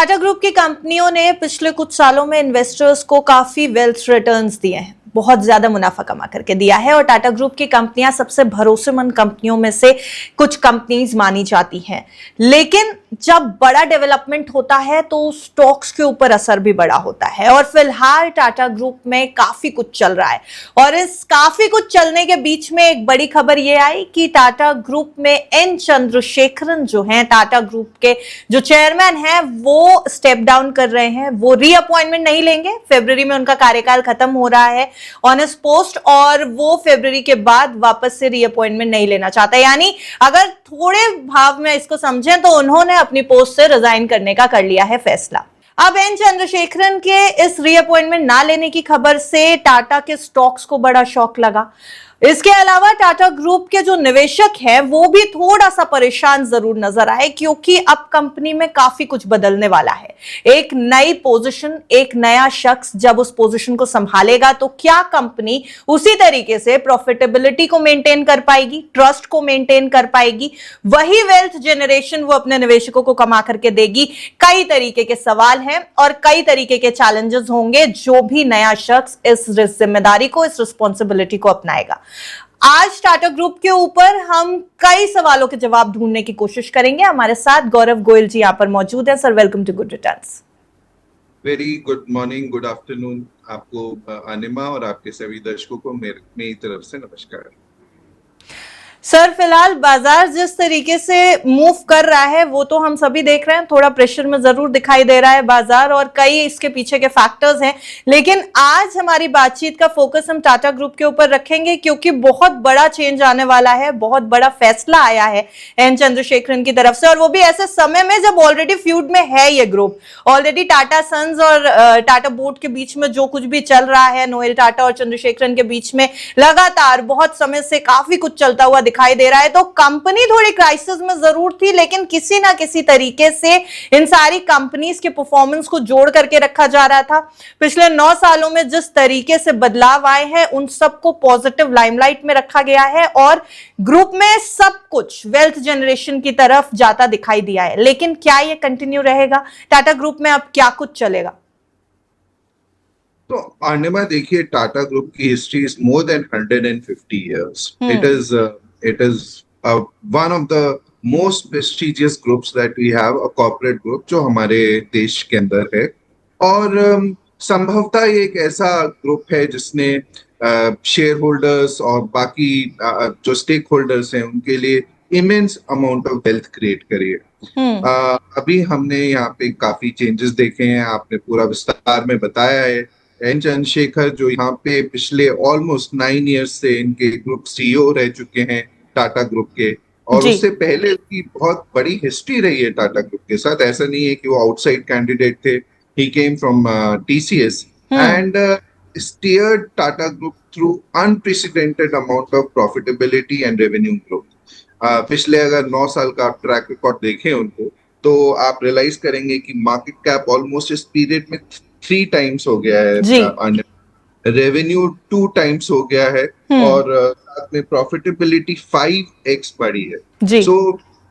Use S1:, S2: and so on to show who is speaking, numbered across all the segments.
S1: Tata group की कंपनियों ने पिछले कुछ सालों में इन्वेस्टर्स को काफी वेल्थ रिटर्न्स दिए हैं, बहुत ज्यादा मुनाफा कमा करके दिया है और टाटा ग्रुप की कंपनियां सबसे भरोसेमंद कंपनियों में से कुछ कंपनीज मानी जाती हैं। लेकिन जब बड़ा डेवलपमेंट होता है तो स्टॉक्स के ऊपर असर भी बड़ा होता है और फिलहाल टाटा ग्रुप में काफी कुछ चल रहा है और इस काफी कुछ चलने के बीच में एक बड़ी खबर यह आई कि टाटा ग्रुप में एन चंद्रशेखरन जो हैं, टाटा ग्रुप के जो चेयरमैन हैं, वो स्टेप डाउन कर रहे हैं। वो रीअपॉइंटमेंट नहीं लेंगे। फरवरी में उनका कार्यकाल खत्म हो रहा है ऑन हिज पोस्ट और वो फरवरी के बाद वापस से रीअपॉइंटमेंट नहीं लेना चाहता। यानी अगर थोड़े भाव में इसको समझें तो उन्होंने अपनी पोस्ट से रिजाइन करने का कर लिया है फैसला। अब एन चंद्रशेखरन के इस रीअपॉइंटमेंट ना लेने की खबर से टाटा के स्टॉक्स को बड़ा शॉक लगा। इसके अलावा टाटा ग्रुप के जो निवेशक हैं वो भी थोड़ा सा परेशान जरूर नजर आए, क्योंकि अब कंपनी में काफी कुछ बदलने वाला है। एक नई पोजीशन, एक नया शख्स जब उस पोजीशन को संभालेगा तो क्या कंपनी उसी तरीके से प्रॉफिटेबिलिटी को मेंटेन कर पाएगी, ट्रस्ट को मेंटेन कर पाएगी, वही वेल्थ जनरेशन वो अपने निवेशकों को कमा करके देगी? कई तरीके के सवाल हैं और कई तरीके के चैलेंजेस होंगे जो भी नया शख्स इस जिम्मेदारी को, इस रिस्पॉन्सिबिलिटी को अपनाएगा। आज टाटा ग्रुप के ऊपर हम कई सवालों के जवाब ढूंढने की कोशिश करेंगे। हमारे साथ गौरव गोयल जी यहां पर मौजूद हैं। Sir, welcome to Good Returns.
S2: Very good morning, good afternoon आपको अनिमा और आपके सभी दर्शकों को मेरी तरफ से नमस्कार।
S1: सर, फिलहाल बाजार जिस तरीके से मूव कर रहा है वो तो हम सभी देख रहे हैं। थोड़ा प्रेशर में जरूर दिखाई दे रहा है बाजार और कई इसके पीछे के फैक्टर्स हैं, लेकिन आज हमारी बातचीत का फोकस हम टाटा ग्रुप के ऊपर रखेंगे क्योंकि बहुत बड़ा चेंज आने वाला है, बहुत बड़ा फैसला आया है एन चंद्रशेखरन की तरफ से, और वो भी ऐसे समय में जब ऑलरेडी फ्यूड में है ये ग्रुप। ऑलरेडी टाटा सन्स और टाटा बोर्ड के बीच में जो कुछ भी चल रहा है, नोएल टाटा और चंद्रशेखरन के बीच में लगातार बहुत समय से काफी कुछ चलता हुआ दिखाई दे रहा है। तो कंपनी थोड़ी क्राइसिस में जरूर थी, लेकिन किसी ना किसी तरीके से इन सारी कंपनीज के परफॉर्मेंस को जोड़ करके रखा जा रहा था। पिछले 9 सालों में जिस तरीके से बदलाव आए हैं उन सबको पॉजिटिव लाइमलाइट में रखा गया है और ग्रुप में सब कुछ वेल्थ जनरेशन की तरफ जाता दिखाई दिया है। लेकिन क्या ये कंटिन्यू रहेगा? टाटा ग्रुप में अब क्या कुछ चलेगा?
S2: तो अर्निमा, देखिए, टाटा ग्रुप की history is more than 150 years. It is one of the most prestigious groups that we have, a corporate group जो हमारे देश के अंदर है। और संभवतः ये एक ऐसा ग्रुप है जिसने शेयर होल्डर्स और बाकी जो स्टेक होल्डर्स हैं उनके लिए immense amount of wealth create करी है। अभी हमने यहाँ पे काफी चेंजेस देखे हैं, आपने पूरा विस्तार में बताया है। एन चंद्रशेखर जो यहाँ पे पिछले ऑलमोस्ट 9 years से इनके ग्रुप सीईओ रह चुके हैं टाटा ग्रुप के, और उससे पहले उनकी बहुत बड़ी हिस्ट्री रही है टाटा ग्रुप के साथ। ऐसा नहीं है कि वो आउटसाइड कैंडिडेट थे। He came from TCS and steered Tata group through unprecedented amount of profitability and revenue growth. पिछले अगर 9 साल का आप ट्रैक रिकॉर्ड देखें उनको, तो आप रियलाइज करेंगे कि मार्केट कैप ऑलमोस्ट इस पीरियड में 3 times हो गया है, रेवेन्यू 2 times हो गया है और साथ में प्रॉफिटेबिलिटी 5x बढ़ी है। So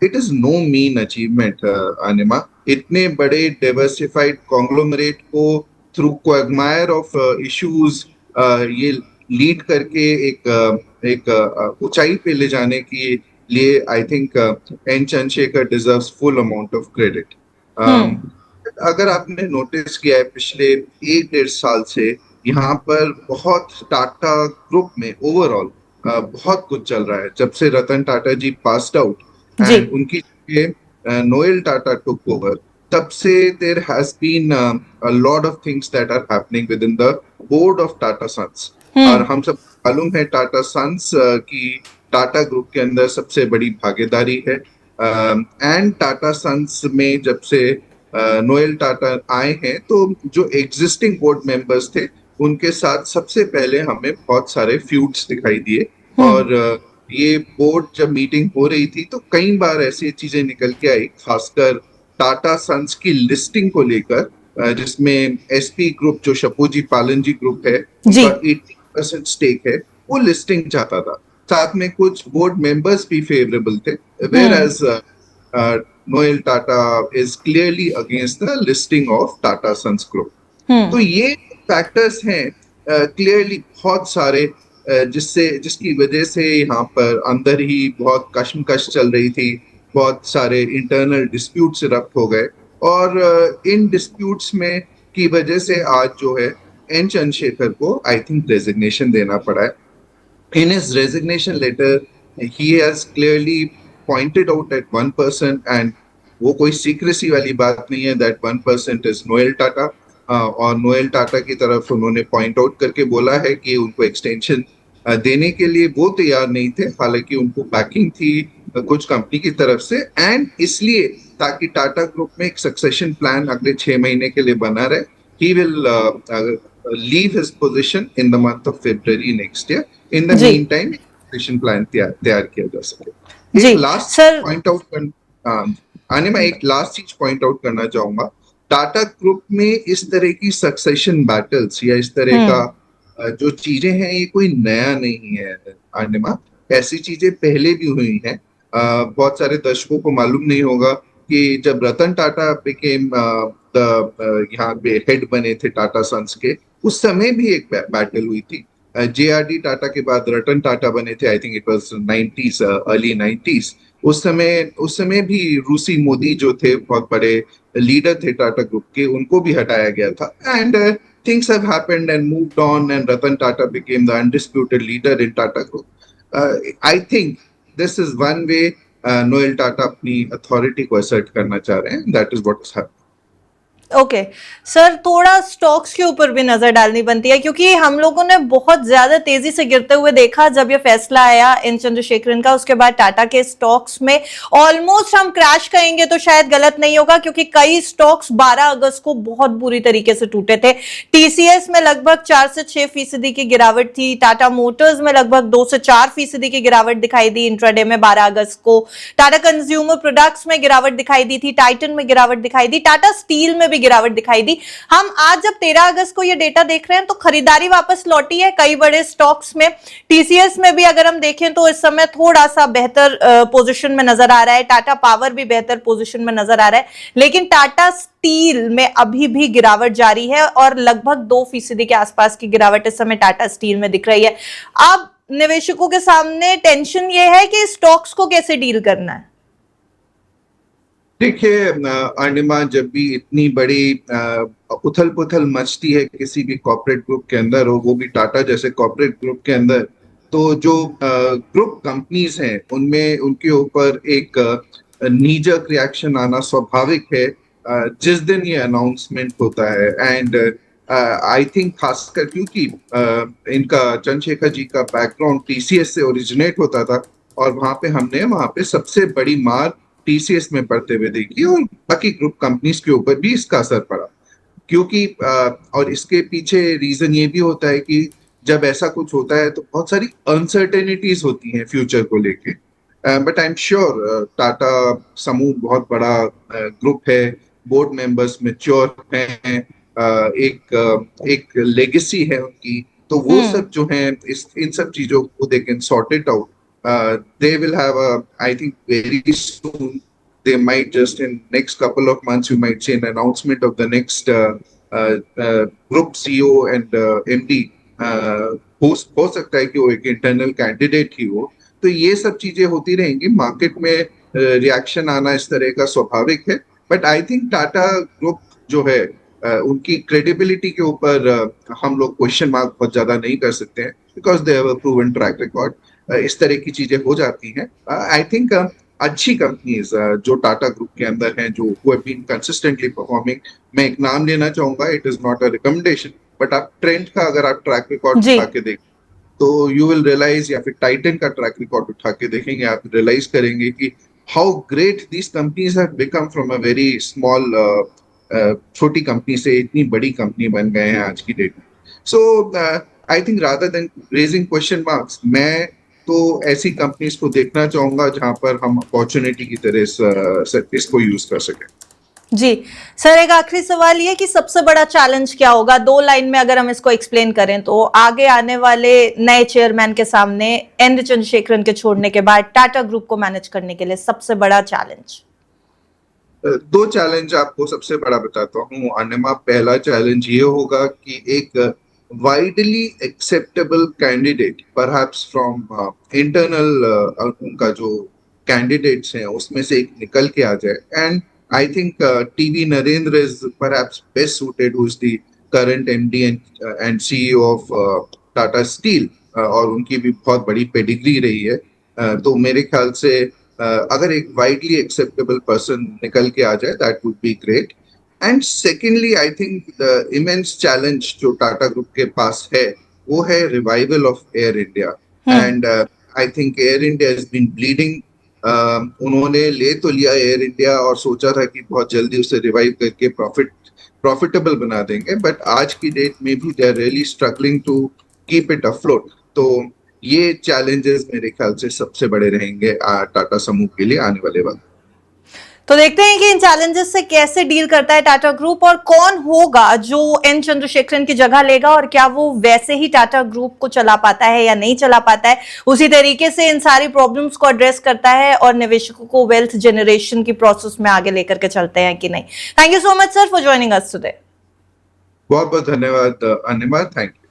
S2: it is no mean achievement Anima. इतने बड़े डाइवर्सिफाइड कॉन्ग्लोमरेट को थ्रू क्वागमायर ऑफ इश्यूज ये लीड करके एक ऊंचाई पे ले जाने के लिए I think N Chandrashekhar deserves full amount of credit. अगर आपने नोटिस किया है पिछले 1-1.5 साल से यहाँ पर बहुत टाटा ग्रुप में ओवरऑल बहुत कुछ चल रहा है। जब से Ratan Tata ji passed out and उनकी नोएल टाटा टुक ओवर, तब से there has been a lot of things that are happening within the board of Tata Sons. और हम सब मालूम है टाटा सन्स की टाटा ग्रुप के अंदर सबसे बड़ी भागीदारी है। एंड टाटा सन्स में जब से नोएल टाटा आए हैं तो जो एग्जिस्टिंग बोर्ड मेंबर्स थे उनके साथ सबसे पहले हमें बहुत सारे फ्यूड्स दिखाई दिए। और ये बोर्ड जब मीटिंग हो रही थी तो कई बार ऐसी चीजें निकल के आई, खासकर टाटा सन्स की लिस्टिंग को लेकर, जिसमें एसपी ग्रुप जो शपूजी पालन जी ग्रुप है उनका 80% स्टेक है, वो लिस्टिंग चाहता था। साथ में कुछ बोर्ड मेंबर्स भी फेवरेबल थे, whereas Noel Tata is clearly against the listing of Tata Sons Group. तो ये फैक्टर्स हैं क्लियरली बहुत सारे जिसकी वजह से यहाँ पर अंदर ही बहुत कश्मकश चल रही थी, बहुत सारे इंटरनल डिस्प्यूट्स इरप्ट हो गए और इन डिस्प्यूट्स में की वजह से आज जो है एन चंद्रशेखर को आई थिंक रेजिग्नेशन देना पड़ा है. In his resignation letter, he has clearly pointed out that one person, and वो कोई secrecy वाली बात नहीं है, that one person is Noel Tata. और नोएल टाटा की तरफ उन्होंने पॉइंट आउट करके बोला है कि उनको एक्सटेंशन देने के लिए वो तैयार नहीं थे, हालांकि उनको बैकिंग थी कुछ कंपनी की तरफ से, एंड इसलिए ताकि टाटा ग्रुप में एक सक्सेशन प्लान अगले 6 महीने के लिए बना रहे, he will leave his position in the month of February next year. In the mean time succession plan तैयार किया जा सके. एक लास्ट पॉइंट आउट आने में एक लास्ट चीज पॉइंट आउट करना चाहूंगा. टाटा ग्रुप में इस तरह की सक्सेशन बैटल्स या इस तरह का जो चीजें हैं ये कोई नया नहीं है अर्निमा. ऐसी चीजें पहले भी हुई हैं. बहुत सारे दर्शकों को मालूम नहीं होगा कि जब रतन टाटा बिकेम यहाँ पे हेड बने थे टाटा सन्स के, उस समय भी एक बैटल हुई थी. JRD टाटा के बाद रतन टाटा बने थे, I think it was 90s, early 90s. उस समय भी रूसी मोदी जो थे, बहुत बड़े लीडर थे टाटा ग्रुप के, उनको भी हटाया गया था. And things have happened and moved on and Ratan Tata became the undisputed leader in Tata group. I think this is one way Noel Tata अपनी अथॉरिटी को असर्ट करना चाह रहे हैं. That is what is happening.
S1: Okay sir, थोड़ा स्टॉक्स के ऊपर भी नजर डालनी बनती है, क्योंकि हम लोगों ने बहुत ज्यादा तेजी से गिरते हुए देखा जब ये फैसला आया एन चंद्रशेखरन का. उसके बाद टाटा के स्टॉक्स में ऑलमोस्ट हम क्रैश कहेंगे तो शायद गलत नहीं होगा, क्योंकि कई स्टॉक्स 12 अगस्त को बहुत बुरी तरीके से टूटे थे. TCS में लगभग 4 से 6% की गिरावट थी. टाटा मोटर्स में लगभग 2 से 4% की गिरावट दिखाई दी इंट्राडे में 12 अगस्त को. टाटा कंज्यूमर प्रोडक्ट्स में गिरावट दिखाई दी थी. टाइटन में गिरावट दिखाई दी. टाटा स्टील में भी गिरावट दिखाई दी. हम आज जब 13 अगस्त को ये डेटा देख रहे हैं तो खरीदारी वापस लौटी है कई बड़े स्टॉक्स में. TCS में भी अगर हम देखें तो इस समय थोड़ा सा बेहतर पोजीशन में नजर आ रहा है. टाटा पावर भी बेहतर पोजीशन में नजर आ रहा है, लेकिन टाटा स्टील में अभी भी गिरावट जारी है और लगभग 2% के आसपास की गिरावट इस समय टाटा स्टील में दिख रही है. अब निवेशकों के सामने टेंशन ये है कि स्टॉक्स को कैसे डील करना है.
S2: देखिए अर्निमा, जब भी इतनी बड़ी उथल पुथल मचती है किसी भी कॉर्पोरेट ग्रुप के अंदर, और वो भी टाटा जैसे कॉर्पोरेट ग्रुप के अंदर, तो जो ग्रुप कंपनीज हैं उनमें उनके ऊपर एक नीजक रिएक्शन आना स्वाभाविक है जिस दिन ये अनाउंसमेंट होता है. एंड आई थिंक खासकर क्योंकि इनका चंद्रशेखर जी का बैकग्राउंड TCS से ओरिजिनेट होता था, और वहां पे सबसे बड़ी मार TCS में पड़ते हुए देखी, और बाकी ग्रुप कंपनीज के ऊपर भी इसका असर पड़ा. क्योंकि और इसके पीछे रीजन ये भी होता है कि जब ऐसा कुछ होता है तो बहुत सारी अनसर्टेनिटीज होती हैं फ्यूचर को लेके. But I am sure Tata समूह बहुत बड़ा ग्रुप है, बोर्ड मेंबर्स मैच्योर हैं, एक लेगेसी है उनकी, तो वो सब जो है इन सब चीजों को they can sort it out. They will have I think very soon, they might just in next couple of months, you might see an announcement of the next group CEO and MD. हो सकता है कि वो एक internal candidate ही हो. तो ये सब चीजें होती रहेंगी. मार्केट में रिएक्शन आना इस तरह का स्वाभाविक है. But I think Tata group जो है उनकी क्रेडिबिलिटी के ऊपर हम लोग क्वेश्चन मार्क बहुत ज्यादा नहीं कर सकते हैं, because they have a proven track record. इस तरह की चीजें हो जाती हैं. आई थिंक अच्छी कंपनीज जो टाटा ग्रुप के अंदर हैं, जो हैव बीन कंसिस्टेंटली परफॉर्मिंग, मैं एक नाम लेना चाहूंगा. It is not a recommendation, but आप ट्रेंड का अगर आप ट्रैक रिकॉर्ड उठा के देखें तो यू विल रियलाइज, या फिर टाइटन का ट्रैक रिकॉर्ड उठा के देखेंगे, आप रियलाइज करेंगे कि how great these companies have become from a very small छोटी कंपनी से इतनी बड़ी कंपनी बन गए हैं आज की डेट में. So I think rather than raising question marks, मैं तो ऐसी कंपनीज को देखना चाहूंगा जहां पर हम अपॉर्चुनिटी की तरह इसको यूज कर सकें.
S1: जी सर, एक आखिरी सवाल ये कि सबसे बड़ा चैलेंज क्या होगा, 2 लाइन में अगर हम इसको एक्सप्लेन करें तो, आगे आने वाले नए चेयरमैन के सामने एन चंद्रशेखरन के छोड़ने के बाद टाटा ग्रुप को मैनेज करने के लिए सबसे बड़ा चैलेंज.
S2: दो चैलेंज आपको सबसे बड़ा बताता हूँ अनिमा। पहला चैलेंज ये होगा कि एक widely acceptable candidate perhaps from internal उनका जो कैंडिडेट्स हैं उसमें से एक निकल के आ जाए। And I think TV Narendra is perhaps best suited, who is the current MD and CEO of Tata steel, और उनकी भी बहुत बड़ी पेडिग्री रही है। तो मेरे ख्याल से अगर एक वाइडली एक्सेप्टेबल पर्सन निकल के आ जाए that would be great. And secondly I think the immense challenge जो टाटा ग्रुप के पास है वो है revival of Air India. And I think Air India has been bleeding. उन्होंने ले तो लिया एयर इंडिया और सोचा था कि बहुत जल्दी उसे रिवाइव करके प्रॉफिटेबल बना देंगे, बट आज की डेट में भी they are really struggling to keep it afloat. तो ये चैलेंजेस मेरे ख्याल से सबसे बड़े रहेंगे टाटा समूह के लिए आने वाले वक्त।
S1: तो देखते हैं कि इन चैलेंजेस से कैसे डील करता है टाटा ग्रुप और कौन होगा जो एन चंद्रशेखरन की जगह लेगा, और क्या वो वैसे ही टाटा ग्रुप को चला पाता है या नहीं चला पाता है, उसी तरीके से इन सारी प्रॉब्लम्स को एड्रेस करता है और निवेशकों को वेल्थ जनरेशन की प्रोसेस में आगे लेकर के चलते हैं कि नहीं। Thank you so much sir for joining us today.
S2: बहुत बहुत धन्यवाद अनिमा, थैंक यू।